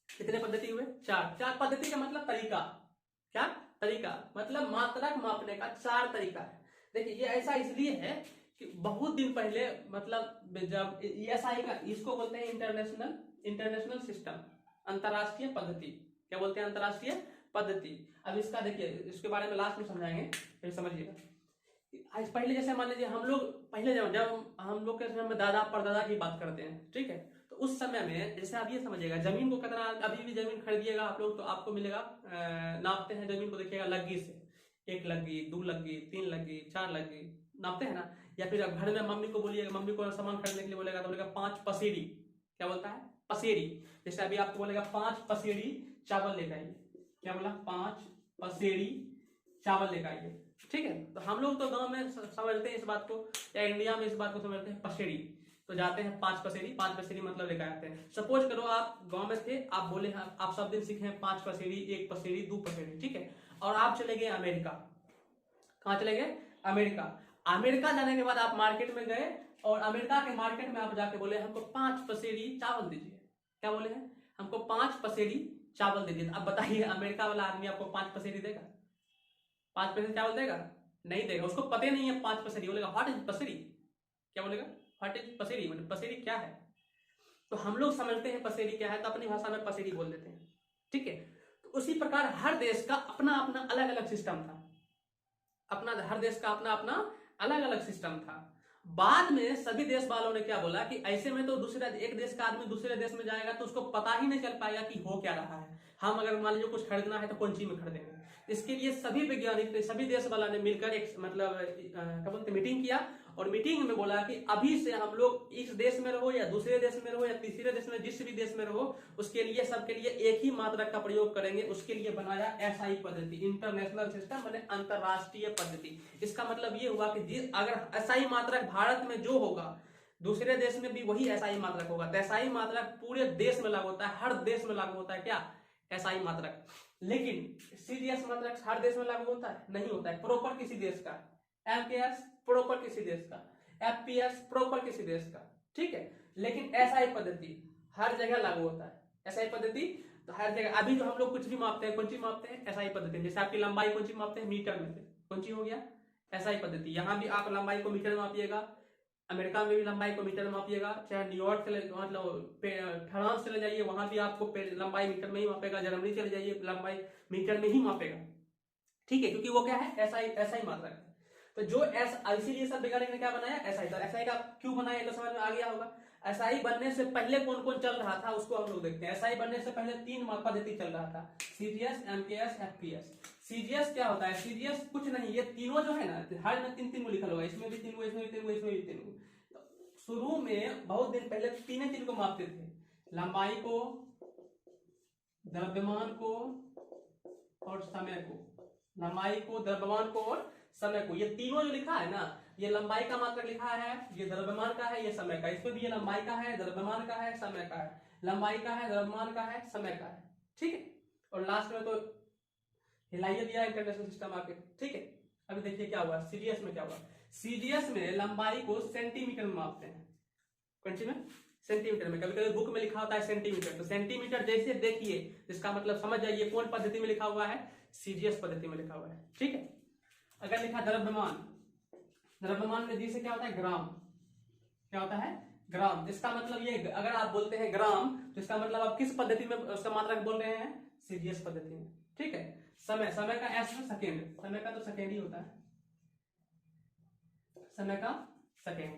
कितने पद्धति हुए, 4 पद्धति का मतलब तरीका, क्या तरीका, मतलब मात्रक मापने का 4 तरीका है। देखिए ये ऐसा इसलिए है कि बहुत दिन पहले, मतलब जब SI का, इसको बोलते हैं इंटरनेशनल सिस्टम, अंतरराष्ट्रीय पद्धति। क्या बोलते हैं, अंतरराष्ट्रीय पद्धति। अब इसका देखिए, इसके बारे में लास्ट में समझाएंगे, फिर समझिएगा। पहले जैसे मान लीजिए हम लोग पहले जब हम लोग के समय में दादा परदादा की बात करते हैं, ठीक है, तो उस समय में जैसे आप ये समझिएगा, जमीन को कितना, अभी भी जमीन खरीदिएगा आप लोग तो आपको मिलेगा, नापते हैं जमीन को, देखिएगा लग्गी से, 1 लग्गी, 2 लग्गी, 3 लग्गी, 4 लग्गी, नापते हैं ना। या फिर घर में मम्मी को बोलिएगा, मम्मी को सामान खरीदने के लिए बोलेगा तो बोलेगा 5 पसेरी। क्या बोलता है, पसेरी। जैसे अभी आपको बोलेगा 5 पसेरी चावल लेकर आइए, क्या बोला, 5 पसेरी चावल लेकर आइए, ठीक है। तो हम लोग तो गांव में समझते हैं इस बात को, या इंडिया में इस बात को समझते हैं पसेरी। तो जाते हैं 5 पसेरी मतलब लेकर आते हैं। सपोज करो आप गांव में थे, आप बोले आप सब दिन सीखे 5 पसेरी, 1 पसेरी, 2 पसेरी, ठीक है, और आप चले गए अमेरिका। कहाँ चले गए, अमेरिका। अमेरिका जाने के बाद आप मार्केट में गए और अमेरिका के मार्केट में आप जाके बोले हमको 5 पसेरी चावल दीजिए। क्या बोले हैं? हमको 5 पसेरी चावल दीजिए। अब बताइए अमेरिका वाला आदमी आपको 5 पसेरी देगा? 5 पसेरी चावल देगा? नहीं देगा। उसको पता नहीं है 5 पसेरी। बोलेगा व्हाट इज पसेरी। क्या बोलेगा? व्हाट इज पसेरी, मतलब पसेरी क्या है। तो हम लोग समझते हैं पसेरी क्या है, तो अपनी भाषा में पसेरी बोल देते हैं। ठीक है। तो उसी प्रकार हर देश का अपना अपना अलग अलग सिस्टम था। हर देश का अपना अपना अलग अलग सिस्टम था। बाद में सभी देश वालों ने क्या बोला कि ऐसे में तो एक देश का आदमी दूसरे देश में जाएगा तो उसको पता ही नहीं चल पाएगा कि हो क्या रहा है। हम अगर मान लीजिए कुछ खरीदना है तो कौन सी में खरीदेंगे। इसके लिए सभी वैज्ञानिक ने, सभी देश वाला ने मिलकर एक मतलब क्या बोलते मीटिंग किया और मीटिंग में बोला कि अभी से हम लोग इस देश में रहो या दूसरे देश में रहो या तीसरे देश में, जिस भी देश में रहो, उसके लिए सबके लिए एक ही मात्रक का प्रयोग करेंगे। उसके लिए बनाया एसआई पद्धति, इंटरनेशनल सिस्टम, माने अंतरराष्ट्रीय पद्धति। इसका मतलब ये हुआ कि अगर एसआई मात्रक भारत में जो होगा दूसरे देश में भी वही एसआई मात्रक होगा। तो एसआई मात्रक पूरे देश में लागू होता है, हर देश में लागू होता है। क्या? एसआई मात्रक। लेकिन सीजीएस मात्रक हर देश में लागू होता है? नहीं होता है। प्रॉपर किसी देश का, एमकेएस प्रॉपर किसी देश का, एफपीएस प्रॉपर किसी देश का। ठीक है। लेकिन एसआई पद्धति हर जगह लागू होता है। एसआई पद्धति तो हर जगह। अभी जो हम लोग कुछ भी मापते हैं, कौन सी मापते हैं? एसआई पद्धति। जैसे आपकी लंबाई कौन सी मापते हैं? मीटर में से। कौन सी हो गया? एसआई पद्धति। यहां भी आप लंबाई को मीटर में मापिएगा, अमेरिका में भी लंबाई को मीटर में मापिएगा, चाहे न्यूयॉर्क से मतलब फ्रांस चले जाइए वहां भी आपको लंबाई मीटर में ही मापेगा, जर्मनी चले जाइए लंबाई मीटर में ही मापेगा। ठीक है, क्योंकि वो क्या है? एसआई मात्रक है। तो जो इसीलिए सब वैज्ञानिक ने क्या बनाया? एसआई। तो एसआई का क्यों बनाया तो समझ में आ गया होगा। एसआई बनने से पहले कौन कौन चल रहा था उसको हम लोग देखते हैं। एसआई बनने से पहले 3 पद्धति चल रहा था, सीजीएस, एमकेएस, एफपीएस। सीजीएस क्या होता है? सीजीएस कुछ नहीं, ये तीनों जो है ना, हर में 3 को लिखा होगा, इसमें भी 3 को, इसमें भी 3 को, इसमें भी 3 को। शुरू में बहुत दिन पहले 3 चीज को मापते थे, लंबाई को, द्रव्यमान को और समय को। लंबाई को, द्रव्यमान को और समय को। ये तीनों जो लिखा है ना, ये लंबाई का मात्रक लिखा है, ये द्रव्यमान का है, ये समय का। इसमें भी ये लंबाई का है, द्रव्यमान का है, समय का है। लंबाई का है, द्रव्यमान का है, समय का है। ठीक है। और लास्ट में तो हिलाइए दिया इंटरनेशनल सिस्टम आके। ठीक है। अभी देखिए क्या हुआ सीजीएस में। क्या हुआ सीजीएस में? लंबाई को सेंटीमीटर में मापते हैं। कौन सी में? सेंटीमीटर में। कभी कभी बुक में लिखा होता है सेंटीमीटर, तो सेंटीमीटर जैसे देखिए, इसका मतलब समझ जाइए कौन पद्धति में लिखा हुआ है? सीजीएस पद्धति में लिखा हुआ है। ठीक है। अगर लिखा द्रव्यमान, द्रव्यमान में जी से क्या होता है? ग्राम। क्या होता है? ग्राम। इसका मतलब ये, अगर आप बोलते हैं ग्राम तो इसका मतलब आप किस पद्धति में उसका मात्रक बोल रहे हैं? सीजीएस पद्धति में। ठीक है। समय, समय का एस में सेकेंड, समय का तो सेकेंड ही होता है, समय का सेकेंड।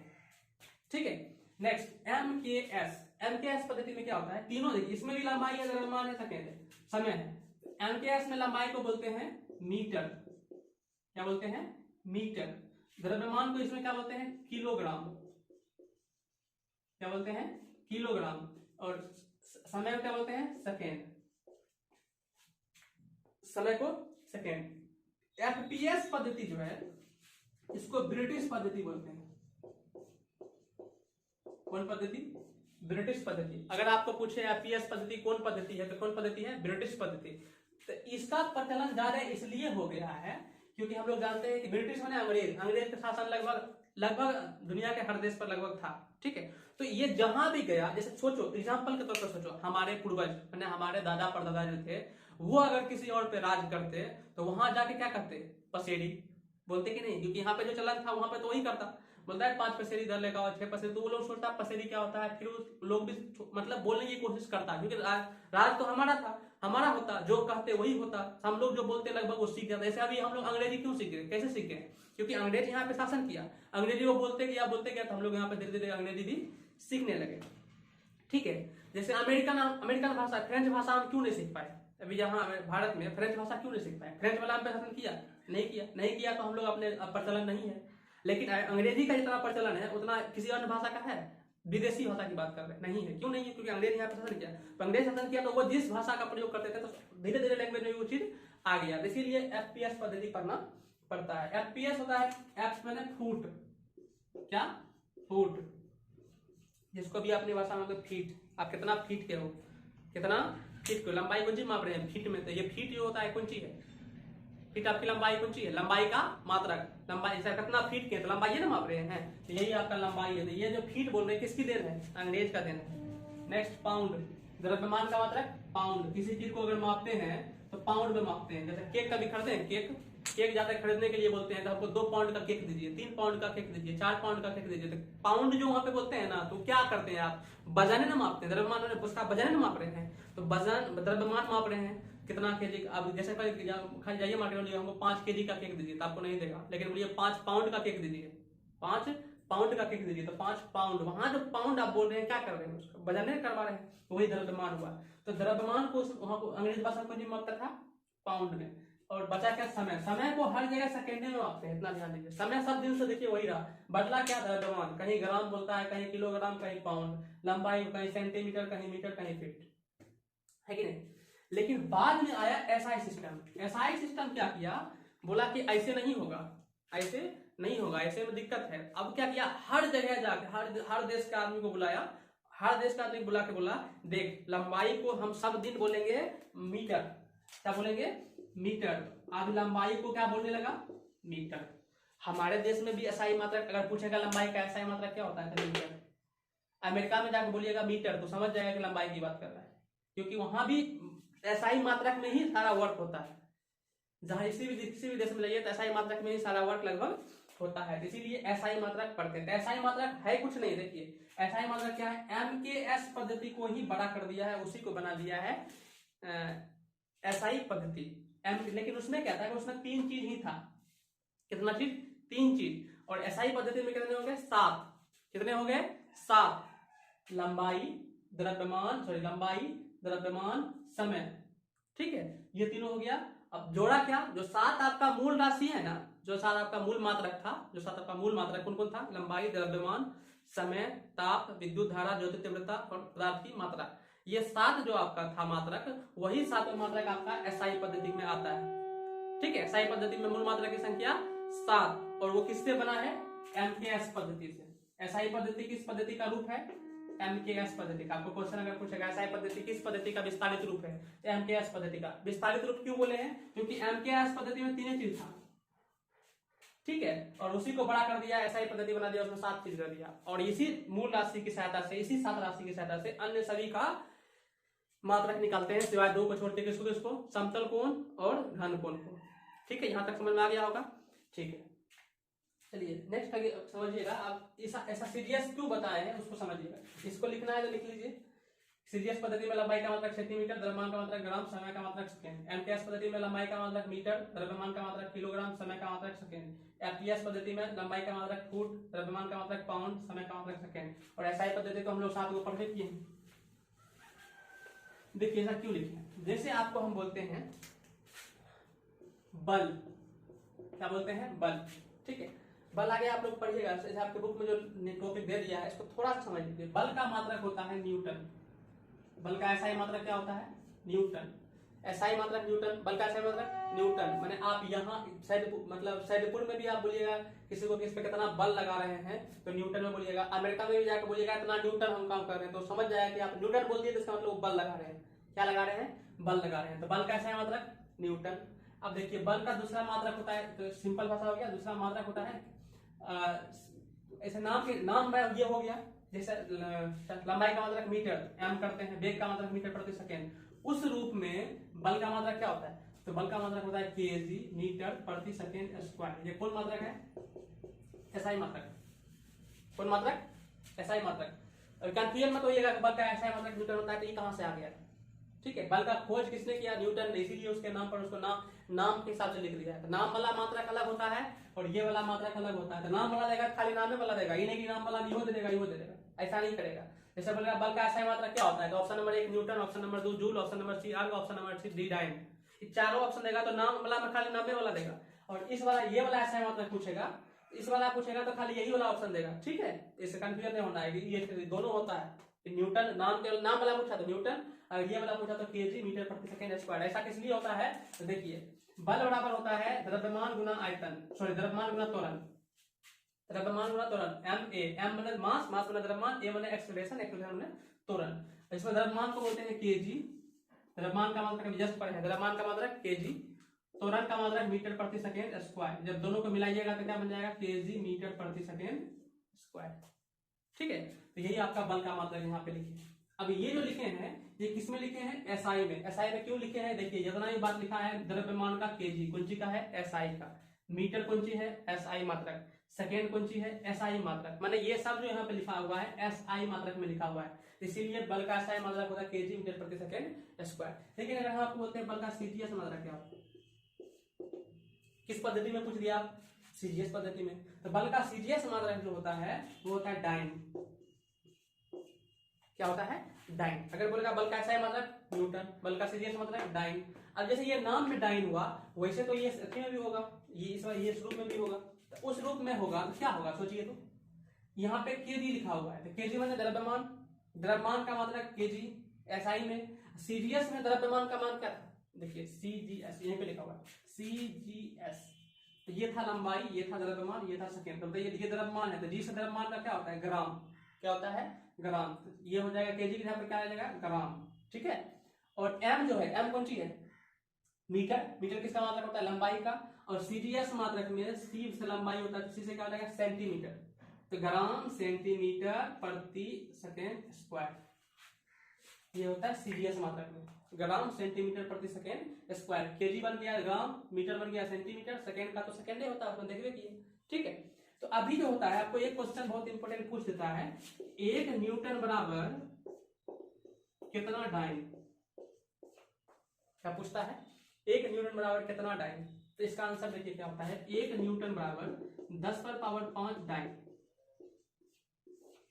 ठीक है। Next MKS. एमकेएस पद्धति में क्या होता है? तीनों देखिए, इसमें भी लंबाई है, द्रव्यमान है, सेकेंड है, समय है। एमकेएस में लंबाई को बोलते हैं मीटर। क्या बोलते हैं? मीटर। द्रव्यमान को इसमें क्या बोलते हैं? किलोग्राम। क्या बोलते हैं? किलोग्राम। और समय को क्या बोलते हैं? सेकेंड। समय को सेकेंड। एफपीएस पद्धति जो है इसको ब्रिटिश पद्धति बोलते हैं। कौन पद्धति? ब्रिटिश पद्धति। अगर आपको पूछे एफपीएस पद्धति कौन पद्धति है, तो कौन पद्धति है? ब्रिटिश पद्धति। तो इसका प्रचलन ज्यादा इसलिए हो गया है क्योंकि हम लोग जानते हैं कि ब्रिटिश माने अंग्रेज, अंग्रेज का शासन लगभग दुनिया के हर देश पर लगभग था। ठीक है। तो ये जहां भी गया, जैसे सोचो, एग्जाम्पल के तौर पर सोचो, हमारे पूर्वज माने हमारे दादा परदादा जो थे, वो अगर किसी और पे राज करते तो वहां जाके क्या करते? पसेरी बोलते कि नहीं? क्योंकि यहाँ पे जो चलन था वहां पे तो वही करता। बोलता है 5 पसेरी इधर लेगा और 6 पसेरी, तो वो लोग सोचता पसेरी क्या होता है, फिर लोग भी मतलब बोलने की कोशिश करता, क्योंकि राज तो हमारा था, हमारा होता, जो कहते वही होता, हम लोग जो बोलते लगभग वो सीख जाते। ऐसे अभी हम लोग अंग्रेजी क्यों सीख गए? कैसे सीख गए? क्योंकि अंग्रेज यहाँ पे शासन किया, अंग्रेजी वो बोलते गया तो हम लोग यहाँ पे धीरे धीरे अंग्रेजी भी सीखने लगे। ठीक है। जैसे अमेरिकन भाषा, फ्रेंच भाषा हम क्यों नहीं सीख पाए? अभी यहाँ भारत में फ्रेंच भाषा क्यों नहीं सीख पाए? फ्रेंच वाला हम पे शासन किया? नहीं किया तो हम लोग अपने प्रचलन नहीं है। लेकिन अंग्रेजी का जितना प्रचलन है उतना किसी अन्य भाषा का है? विदेशी भाषा की बात कर रहे हैं, नहीं है। क्यों नहीं है? क्योंकि अंग्रेज यहाँ पे शासन किया। तो अंग्रेज शासन किया तो वो जिस भाषा का प्रयोग करते थे तो धीरे धीरे लैंग्वेज में वो चीज आ गया। इसीलिए एफपीएस पद्धति पढ़ना पड़ता है। एफपीएस होता है एफ मैंने फुट। क्या? फुट। जिसको भी अपनी भाषा में फीट, आप कितना फीट के हो, कितना फीट को, लंबाई कौन सी माप रहे हैं? फीट में। तो ये फीट जो होता है कौन सी है? फीट आपकी लंबाई कौन सी है, लंबाई का मात्रक, लंबाई ऐसा कितना फीट के, तो लंबाई ये ना माप रहे हैं, तो यही आपका लंबाई है। तो ये जो फीट बोल रहे हैं किसकी देन है, अंग्रेज का देन है। नेक्स्ट पाउंड, द्रव्यमान का मात्रक पाउंड। किसी चीज को अगर मापते हैं तो पाउंड में मापते हैं। जैसे केक कभी खरीदते हैं, केक जाते हैं खरीदने के लिए, बोलते हैं तो हमको 2 पाउंड का केक दीजिए, 3 पाउंड का केक दीजिए, 4 पाउंड का केक दीजिए। तो पाउंड जो वहां पे बोलते हैं ना, तो क्या करते हैं आप, वजन ना मापते हैं, द्रव्यमान उसका वजन ना माप रहे हैं, तो वजन द्रव्यमान माप रहे हैं कितना केजी। अब जैसे खाली जाइए मार्केट में, हमको 5 केजी का केक दीजिए, तो आपको नहीं देगा, लेकिन बोलिए 5 पाउंड का केक दीजिए, 5 पाउंड का केक दीजिए, तो 5 पाउंड, वहां जो पाउंड आप बोल रहे हैं क्या कर रहे हैं, उसका वजन नहीं करवा रहे हैं, तो वही द्रव्यमान हुआ। तो द्रव्यमान को वहां को अंग्रेजी भाषा में मापता था पाउंड में। और बचा क्या, समय। समय को हर जगह सेकेंड में मापते हैं, इतना ध्यान दीजिए। समय सब दिन से देखिए वही रहा, बदला क्या, द्रव्यमान, कहीं ग्राम बोलता है, कहीं किलोग्राम, कहीं पाउंड, लंबाई कहीं सेंटीमीटर, कहीं मीटर, कहीं फीट, है कि नहीं। लेकिन बाद में आया एसआई सिस्टम। एसआई सिस्टम क्या किया, बोला कि ऐसे नहीं होगा, ऐसे नहीं होगा, ऐसे में दिक्कत है। अब क्या किया, हर जगह जाके हर देश के आदमी को बुलाया, हर देश का आदमी बुला के बोला, देख लंबाई को हम सब दिन बोलेंगे मीटर, क्या बोलेंगे, मीटर। अब लंबाई को क्या बोलने लगा, मीटर। हमारे देश में भी एसआई मात्रक अगर पूछेगा लंबाई का एसआई मात्रक क्या होता है, तो मीटर। अमेरिका में जाकर बोलिएगा मीटर, तो समझ जाएगा कि लंबाई की बात कर रहा है, क्योंकि वहां भी एसआई मात्रक में ही सारा वर्क होता है। जहां किसी भी देश में जाइए तो एसआई मात्रक में ही सारा वर्क लगभग होता है, इसीलिए एसआई मात्रक पढ़ते हैं। एसआई मात्रक है कुछ नहीं, देखिए एसआई मात्रक क्या है, एमकेएस पद्धति को ही बड़ा कर दिया है, उसी को बना दिया है एसआई पद्धति। लेकिन उसमें क्या था, उसमें 3 चीज ही था, कितना चीज, 3 चीज। और एसआई पद्धति में कितने हो गए, 7। कितने हो गए, 7। लंबाई, द्रव्यमान, समय, ठीक है, ये तीनों हो गया। अब जोड़ा क्या, जो 7 आपका मूल राशि है ना, जो 7 आपका मूल मात्रक था, जो 7 आपका मूल मात्रक कौन कौन था, लंबाई, द्रव्यमान, समय, ताप, विद्युत धारा, ज्योति तीव्रता और पदार्थ की मात्रा, ये 7 जो आपका था मात्रक, वही 7वां मात्रक आपका एसआई पद्धति में आता है। ठीक है, एसआई पद्धति में मूल मात्रक की संख्या 7, और वो किससे बना है, एमकेएस पद्धति से। एसआई पद्धति किस पद्धति का रूप है, एमकेएस पद्धति का। आपको क्वेश्चन अगर पूछेगा एसआई पद्धति किस पद्धति का विस्तारित रूप है, एमकेएस पद्धति का। विस्तारित रूप क्यों बोले हैं, क्योंकि एमकेएस पद्धति में 3 चीज था, ठीक है, और उसी को बड़ा कर दिया, एसआई पद्धति बना दिया, उसमें 7 चीज कर दिया। और इसी मूल राशि की सहायता से, इसी 7 राशि की सहायता से अन्य सभी का मात्रक निकालते हैं, सिवाय 2 को छोड़ के। किसको, समतल कोण और घन कोण को। ठीक है, यहां तक समझ में आ गया होगा, ठीक है। चलिए नेक्स्ट समझिएगा आप, ऐसा सीरियस क्यों बताए हैं उसको समझिएगा। इसको लिखना है तो लिख लीजिए, सीरियस पद्धति में लंबाई का मात्रक सेंटीमीटर, द्रव्यमान का मात्रक ग्राम, समय का मात्रक सेकेंड। एमकेएस पद्धति में लंबाई का मात्रक मीटर, द्रव्यमान का मात्रक किलोग्राम, समय का मात्रक सेकेंड। एफटीएस पद्धति में लंबाई का मात्रक फुट, द्रव्यमान का मात्रक पाउंड, समय का मात्रक सेकेंड। और एसआई पद्धति को हम लोग 7 को पढ़ किए हैं। देखिए ऐसा क्यों लिखे, जैसे आपको हम बोलते हैं बल, क्या बोलते हैं, बल, ठीक है। बल आगे आप लोग पढ़िएगा, जैसे आपके बुक में जो टॉपिक दे दिया है इसको थोड़ा सा समझ लीजिए। बल का मात्रक होता है न्यूटन। बल का एसआई मात्रक क्या होता है, न्यूटन। एसआई मात्रक न्यूटन, बल का एसआई मात्रक न्यूटन। माने आप यहाँ सैदपुर में भी आप बोलिएगा किसी को कि इस पे कितना बल लगा रहे हैं, तो न्यूटन में बोलिएगा। अमेरिका में भी जाकर बोलिएगा इतना न्यूटन हम काम कर रहे हैं, तो समझ जाएगा कि आप न्यूटन बोल दिए तो इसका मतलब बल लगा रहे हैं। क्या लगा रहे हैं, बल लगा रहे हैं। तो बल का एसआई मात्रक न्यूटन। अब देखिए बल का दूसरा मात्रक होता है, तो सिंपल भाषा हो गया, दूसरा मात्रक होता है ऐसे नाम में ये हो गया, जैसे लंबाई का मात्रक मीटर, एम करते हैं, वेग का मात्रक मीटर प्रति सेकेंड। उस रूप में बल का मात्रक क्या होता है, तो बल का मात्रक होता है केजी मीटर प्रति सेकेंड स्क्वायर। ये कौन मात्रक है, एसआई मात्रक। कौन मात्रक, एसआई मात्रक। और कंफ्यूजन मत होइएगा बल का एसआई मात्रक मीटर होता है तो ये कहां से आ गया, ठीक है। बल का खोज किसने किया, न्यूटन ने, इसीलिए उसके नाम पर उसको नाम के हिसाब से लिख दिया है। तो नाम वाला मात्रक अलग होता है और ये वाला मात्रक अलग होता है। तो नाम वाला देगा खाली नाम वाला देगा, ये नहीं कि नाम वाला नहीं हो दे देगा, दे देगा, ऐसा नहीं करेगा। जैसे बोलेगा बल का एसआई मात्रक क्या होता है, तो option number 1 newton, option number 2 joule, option number 3 erg, option number 3 D dyne. ये चारों ऑप्शन देगा तो नाम वाला में खाली नामे वाला देगा। और इस वाला ये वाला एसआई मात्रक पूछेगा, इस वाला पूछेगा तो खाली यही वाला ऑप्शन देगा, ठीक है। इससे कंफ्यूजन नहीं होना है, ये दोनों होता है। न्यूटन नाम वाला पूछा तो न्यूटन, और ये वाला पूछा तो केजी मीटर प्रति सेकेंड स्क्वायर। ऐसा किस लिए होता है, तो देखिए बल बराबर होता है द्रव्यमान गुना आयतन, सॉरी द्रव्यमान गुना त्वरण, द्रव्यमान गुना त्वरण। एम माने मास, मास माने द्रव्यमान, ए माने एक्सेलरेशन, एक्सेलरेशन माने त्वरण। इसमें द्रव्यमान को बोलते हैं केजी, द्रव्यमान का मात्रक जस्ट पर है, द्रव्यमान का मात्रक केजी, त्वरण का मात्रक मीटर प्रति सेकेंड स्क्वायर, जब दोनों को मिलाइएगा तो क्या बन जाएगा, केजी मीटर प्रति सेकेंड स्क्वायर। ठीक है, तो यही आपका बल का मात्रक यहाँ पे लिखे। अब ये जो लिखे हैं ये किसमें लिखे हैं, एसआई में। एसआई में क्यों लिखे हैं, देखिए जितना ही बात लिखा है, द्रव्यमान का केजी, कुंची का है एसआई का, मीटर कुंची है एसआई मात्रक, सेकेंड कुंची है एसआई मात्रक, माने ये सब जो यहाँ पे लिखा हुआ है एसआई मात्रक में लिखा हुआ है, इसीलिए बल का एसआई मात्रक होता है केजी मीटर प्रति सेकेंड स्क्वायर। लेकिन अगर हम आपको बोलते हैं बल का सीजीएस मात्रक क्या होता है, किस पद्धति में पूछ दिया आप, सीजीएस पद्धति में, तो बल का सीजीएस मात्रक जो होता है वो होता है डाइन। क्या होता है, डाइन। अगर बोलेगा बल का एसआई मात्रक न्यूटन, बल का सीजीएस मात्रक डाइन। अब जैसे ये नाम में डाइन हुआ, वैसे तो ये अथी में भी होगा, ये इस रूप में भी होगा, तो उस रूप में होगा तो क्या होगा सोचिए, तो यहाँ पे केजी लिखा हुआ है, तो केजी में द्रव्यमान, द्रव्यमान का मात्रक केजी, एसआई में, सीजीएस में द्रव्यमान का मान क्या था, देखिए सीजीएस यहीं पे लिखा हुआ है सीजीएस, तो ये था लंबाई, ये था द्रव्यमान, ये था सेकेंड, तो ये द्रव्यमान है, तो जी से द्रव्यमान का क्या होता है ग्राम, क्या होता है ग्राम, तो ये हो जाएगा केजी के यहाँ पे क्या आ जाएगा ग्राम। ठीक है, और एम जो है, एम कौन सी है, मीटर, मीटर किसका मात्रक होता है लंबाई का, और सीजीएस मात्रक में सी से लंबाई होता है, सी से क्या हो जाएगा सेंटीमीटर, तो ग्राम सेंटीमीटर प्रति सेकेंड स्क्वायर, ये होता है सीजीएस मात्रक में, ग्राम सेंटीमीटर प्रति सेकेंड स्क्वायर। केजी बन गया ग्राम, मीटर बन गया सेंटीमीटर, सेकेंड का तो सेकेंड ही होता है, अपन देखिए किए। ठीक है, तो अभी जो होता है आपको एक क्वेश्चन बहुत इंपॉर्टेंट पूछ देता है, एक न्यूटन बराबर कितना डाइन, क्या पूछता है, एक न्यूटन बराबर कितना डाइन, तो इसका आंसर देखिए क्या होता है, एक न्यूटन बराबर 10 पर पावर 5 डाइन,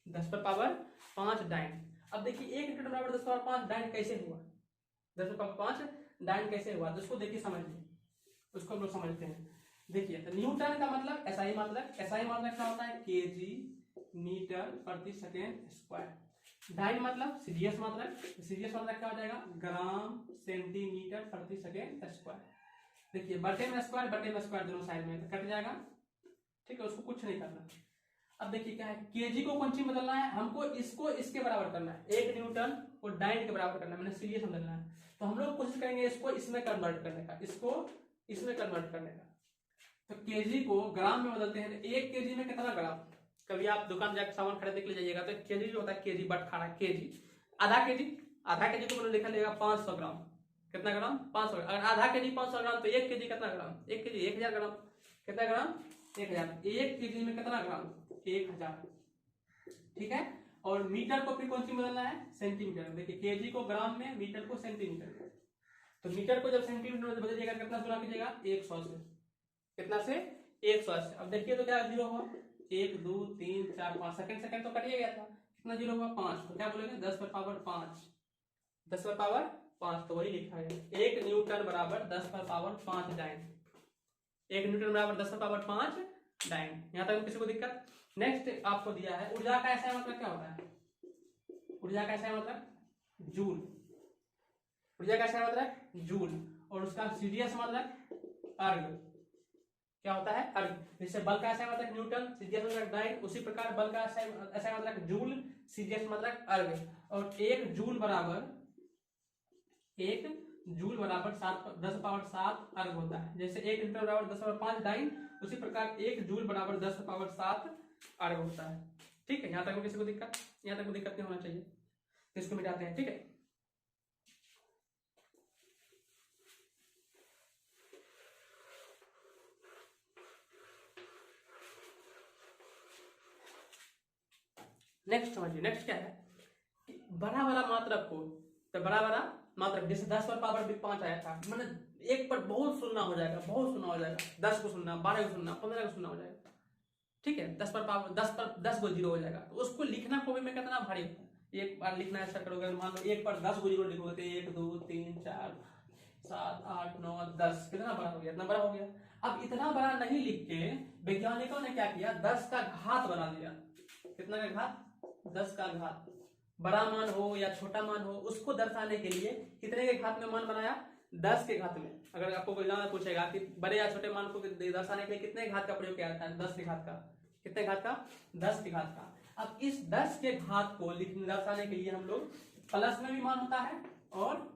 10 पर पावर 5 डाइन। अब देखिए एक न्यूटन बराबर 10 पावर 5 डाइन कैसे हुआ, 10 पावर 5 डाइन कैसे हुआ, तो उसको देखिए समझिए, उसको हम लोग समझते हैं। देखिए तो न्यूटन का मतलब एसआई मात्रक, एसआई मात्रक क्या होता है केजी मीटर प्रति सेकेंड स्क्वायर, डाइन मतलब सीजीएस मात्रक, सीजीएस मात्रक क्या हो जाएगा ग्राम सेंटीमीटर प्रति सेकेंड स्क्वायर। देखिए बटे में स्क्वायर, बटे में स्क्वायर दोनों साइड में, तो कट जाएगा। ठीक है, उसको कुछ नहीं करना। अब देखिए क्या है, केजी को कौन सी बदलना है, हमको इसको इसके बराबर करना है, एक न्यूटन को डाइन के बराबर करना है, मैंने सीरीज बदलना है, तो हम लोग कोशिश करेंगे इसको इसमें कन्वर्ट करने का, इसको इसमें कन्वर्ट करने का। तो केजी को ग्राम में बदलते हैं, तो एक केजी में कितना ग्राम, कभी आप दुकान जाकर सामान खरीदने के लिए जाइएगा तो केजी जो होता है केजी बट खाना केजी, आधा केजी, आधा केजी को मैंने लिखा लेगा 500 ग्राम, कितना ग्राम 500, अगर आधा केजी 500 ग्राम तो एक केजी कितना ग्राम, एक केजी 1000 ग्राम, कितना ग्राम 1000, एक केजी में कितना ग्राम 1000। ठीक है, और मीटर को फिर कौन सी बदलना है सेंटीमीटर, देखिए केजी को ग्राम में, मीटर को सेंटीमीटर में, तो मीटर को जब सेंटीमीटर में बदलिएगा कितना गुना कीजिएगा 100 से, कितना से 100 से। अब देखिए तो क्या जीरो हुआ, 1 2 3 4 5 सेकंड, सेकंड तो कटिए गया था, कितना जीरो हुआ 5, तो क्या बोलेंगे 10 पर पावर 5, 10 पर पावर 5, तो वही लिखा है एक न्यूटन बराबर 10 पर पावर 5 डाइन, एक न्यूटन बराबर 10 पर पावर 5 डाइन। यहाँ तक किसी को दिक्कत। नेक्स्ट आपको दिया है ऊर्जा का ऐसा मतलब क्या होता है, ऊर्जा का ऐसा मतलब जूल, ऊर्जा का ऐसा मतलब जूल, और उसका सीजीएस मतलब अर्ग, क्या होता है अर्ग। जैसे बल का ऐसा मतलब न्यूटन, सीजीएस मतलब डाइन, उसी प्रकार बल का ऐसा मतलब जूल, सीजीएस मतलब अर्ग, और एक जूल बराबर 10 पावर 7 अर्ग होता है। जैसे एक न्यूटन बराबर 10 पावर 5 डाइन, उसी प्रकार एक जूल बराबर 10 पावर 7 अर्ग होता है। ठीक है, यहाँ तक किसी को दिक्कत, यहाँ तक दिक्कत नहीं होना चाहिए, इसको मिटाते हैं। ठीक है, नेक्स्ट समझिए, नेक्स्ट क्या है कि बड़ा बड़ा मात्रक को, तो बड़ा बड़ा मात्रक जैसे 10 पर पावर 5 आया था, मैंने एक पर बहुत सुनना हो जाएगा, बहुत सुनना हो जाएगा, 10 को सुनना, 12 को सुनना, 15 को सुनना हो जाएगा। ठीक है, 10 पर पावर 10 को जीरो हो जाएगा, तो उसको लिखना कॉपी में कितना भारी होता है, एक बार लिखना ऐसा करोगे, मान लो एक पर 10 को जीरो लिखोगे तो 1 2 3 4 7 8 9 10, कितना बड़ा हो गया, इतना बड़ा हो गया। अब इतना बड़ा नहीं लिख के वैज्ञानिकों ने क्या किया, 10 का घात बना दिया, कितना का घात 10 का घात, बड़ा मान हो या छोटा मान हो उसको दर्शाने के लिए कितने के घात में मान बनाया, 10 के घात में। अगर आपको कोई एग्जाम में पूछेगा कि बड़े या छोटे मान को दर्शाने के लिए कितने घात का प्रयोग किया जाता है, 10 के घात का, कितने घात का 10 के घात का। अब इस 10 के घात को दर्शाने के लिए हम लोग प्लस में भी मान होता है और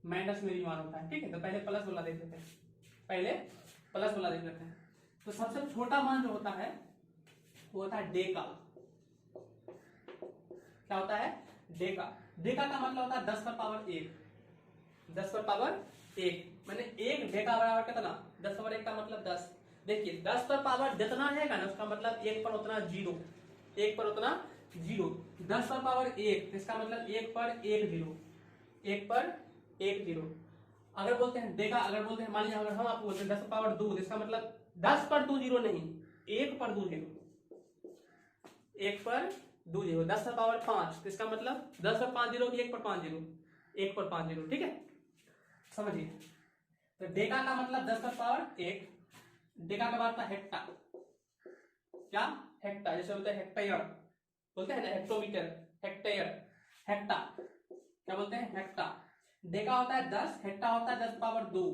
माइनस में भी मान होता है। ठीक है, तो पहले प्लस वाला देख लेते हैं, पहले प्लस वाला देख लेते हैं। तो सबसे छोटा मान जो होता है वो होता है डेका। क्या होता है? डेका। डेका का मतलब होता है 10 पर पावर 1। 10 पर पावर 1 मैंने एक डेका बराबर कितना? 10 पावर 1 का मतलब 10। देखिए 10 पर पावर जितना रहेगा ना उसका मतलब 1 पर उतना 0, 1 पर उतना 0। 10 पर पावर 1 इसका मतलब 1 पर 1 0, 1 पर 1 0। अगर बोलते हैं डेका, अगर बोलते हैं मान लीजिए अगर हम आपको बोलते हैं 10 पर पावर 2, इसका मतलब 10 पर 2 0 नहीं, 1 पर 2 0, 1 पर 2 0। 10 पर पावर 5 इसका मतलब 10 पर 5 0 1 पर 5 0, 1 पर 5 0। ठीक है, समझिए। तो डेका का मतलब 10 पर पावर 1। डेका का बाद हेक्टा। क्या? हेक्टा। जैसे बोलते हैं हेक्टेयर, बोलते हैं ना हेक्टोमीटर, हेक्टेयर, हेक्टा। क्या बोलते हैं? हेक्टा। डेका होता है 10, हेक्टा होता है 10 पावर 2,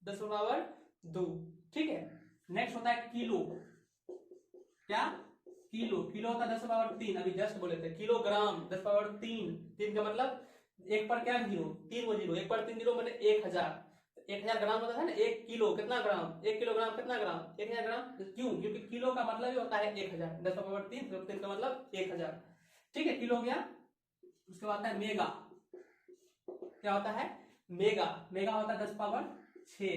10 पावर 2। ठीक है, नेक्स्ट होता है किलो। क्या? किलो। किलो होता है 10 पावर 3, अभी जस्ट बोले थे। किलोग्राम 10 पावर 3, 3 का मतलब 1 पर क्या 0, 3 वो 0, 1 पर 3 0 मैंने 1000। 1000 ग्राम होता है ना, 1 किलो कितना ग्राम, 1 किलोग्राम कितना ग्राम, 1000 ग्राम। क्यों? क्योंकि किलो का मतलब ही होता है 1000, 10 पावर 3, 3 का मतलब 1000। ठीक है, किलो हो गया। उसके बाद है मेगा। क्या होता है? मेगा। मेगा होता है 10 पावर 6,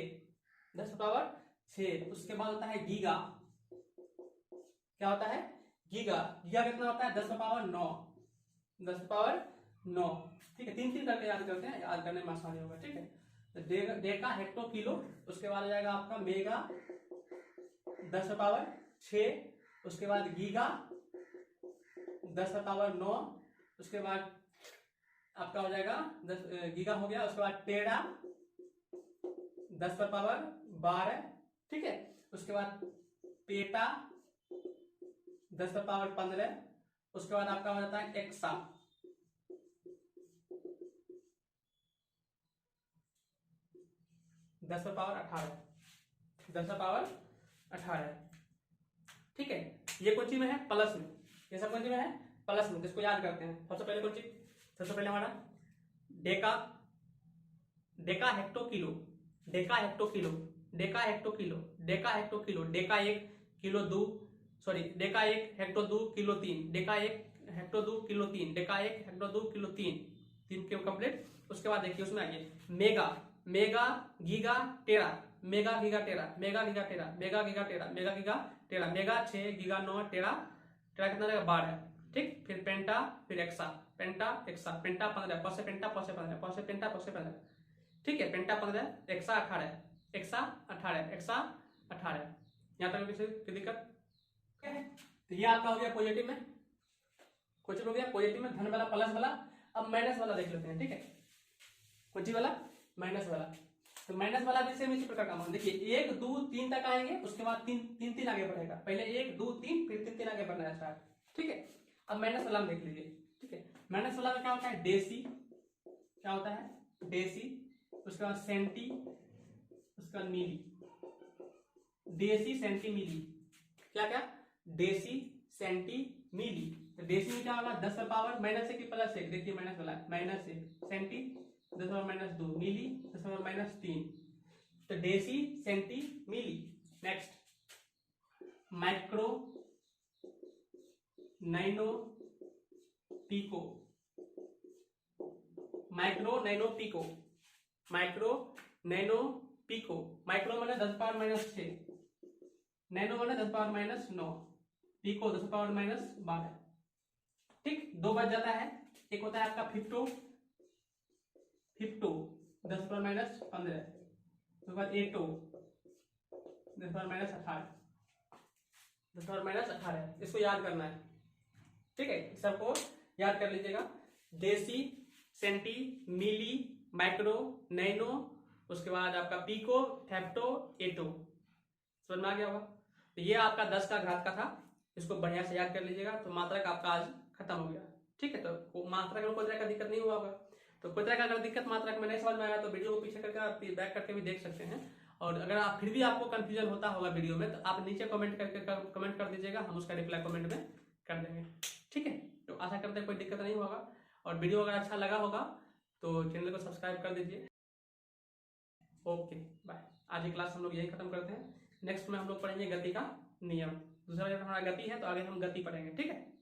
10 पावर 6। उसके बाद होता है गीगा। क्या होता है? गीगा। गीगा कितना होता है? 10 पावर 9, 10 पावर 9। ठीक है, 3 करके याद करते हैं, याद करने में आसानी होगा। ठीक है, तो डेका, हेक्टो, किलो। उसके बाद आ जाएगा आपका मेगा 10 पावर 6। उसके बाद गीगा 10 पावर 9। उसके बाद आपका हो जाएगा 10 गीगा हो गया। उसके बाद टेरा 10 पावर 12। ठीक है, उसके बाद पेटा 10 पावर 15। उसके बाद आपका हो जाता है एक्सा, 10 पावर 18, 10 पावर 18। ठीक है, ये कौन सी में है? प्लस में। ये सब कौन सी में है? प्लस में। इसको याद करते हैं। सबसे पहले कौन सी? सबसे पहले हमारा Deka, Deka hecto kilo, Deka hecto kilo, Deka hecto kilo, Deka hecto kilo, Deka 1 kilo 2, sorry Deka 1 hecto 2 kilo 3, Deka 1 hecto 2 kilo 3, Deka 1 hecto 2 kilo 3, 3 के कंप्लीट। उसके बाद देखिए उसमें आइए mega, mega giga tera, mega giga tera, mega giga tera, mega giga tera, mega giga tera, mega 6, giga 9, टेरा, टेरा कितना रहेगा? 12। ठीक, फिर पेंटा, फिर एक्सा, पेंटा एक्सा, पेंटा 15, पसे पेंटा पसे 15, पसे पेंटा पसे 15। ठीक है, पेंटा 15, एक्सा 18, एक्सा 18, एक्सा 18। यहां तक किसी की दिक्कत? तो ये आपका हो गया पॉजिटिव में, कुछ हो गया पॉजिटिव में, धन वाला, प्लस वाला। अब माइनस वाला देख लेते हैं। ठीक है, कुछ वाला, माइनस वाला। तो माइनस वाला भी सेम इसी प्रकार का मान। देखिए 1 2 3 तक आएंगे, उसके बाद 3 3 3 आगे बढ़ेगा। पहले 1 2 3, फिर 3 3 आगे बढ़ना है स्टार्ट। ठीक है, अब माइनस वाला में देख लीजिए। ठीक है, माइनस वाला में क्या होता है? डेसी। क्या होता है? डेसी। उसके बाद सेंटी, उसके बाद मिली, देसी सेंटी मिली। क्या क्या? देसी सेंटी मिली। तो देसी में क्या होगा? 10 पावर माइनस 1 प्लस 1। देखिए माइनस वाला minus 1, centi 10 power minus 2, milli 10 power minus 3। तो deci centi milli. Next micro, nano, pico, micro nano pico, micro nano pico. Micro माने 10 पावर माइनस 6, नैनो माने 10 power minus 9, pico 10 power minus 12। ठीक, 2 बच जाता है। एक होता है आपका फिफ्टो, फिफ्टो 10 पावर माइनस 15। उसके बाद एटो 10 पावर माइनस 18, 10 पावर माइनस 18। इसको याद करना है। ठीक है, सबको याद कर लीजिएगा। देसी, सेंटी, मिली, माइक्रो, नैनो, उसके बाद आपका पिको, फेप्टो, एटो। समझ में आ गया होगा? तो ये आपका 10 का घात का था। इसको बढ़िया से याद कर लीजिएगा। तो मात्रक आपका आज खत्म हो गया। ठीक है, तो मात्रक में कोई तरह का दिक्कत नहीं हुआ होगा। तो कोई तरह का अगर दिक्कत मात्रक में नहीं समझ में आया तो वीडियो को पीछे करके आप बैक करके भी देख सकते हैं। और अगर आप फिर भी आपको कंफ्यूजन होता होगा वीडियो में, तो आप नीचे कमेंट करके कमेंट कर दीजिएगा, हम उसका रिप्लाई कमेंट में कर देंगे। ठीक है, तो आशा करते हैं कोई दिक्कत नहीं होगा। और वीडियो अगर अच्छा लगा होगा तो चैनल को सब्सक्राइब कर दीजिए। Okay, bye. आज की क्लास हम लोग यही खत्म करते हैं। नेक्स्ट में हम लोग पढ़ेंगे गति का नियम। दूसरा जब हमारा गति है तो आगे हम गति पढ़ेंगे, ठीक है।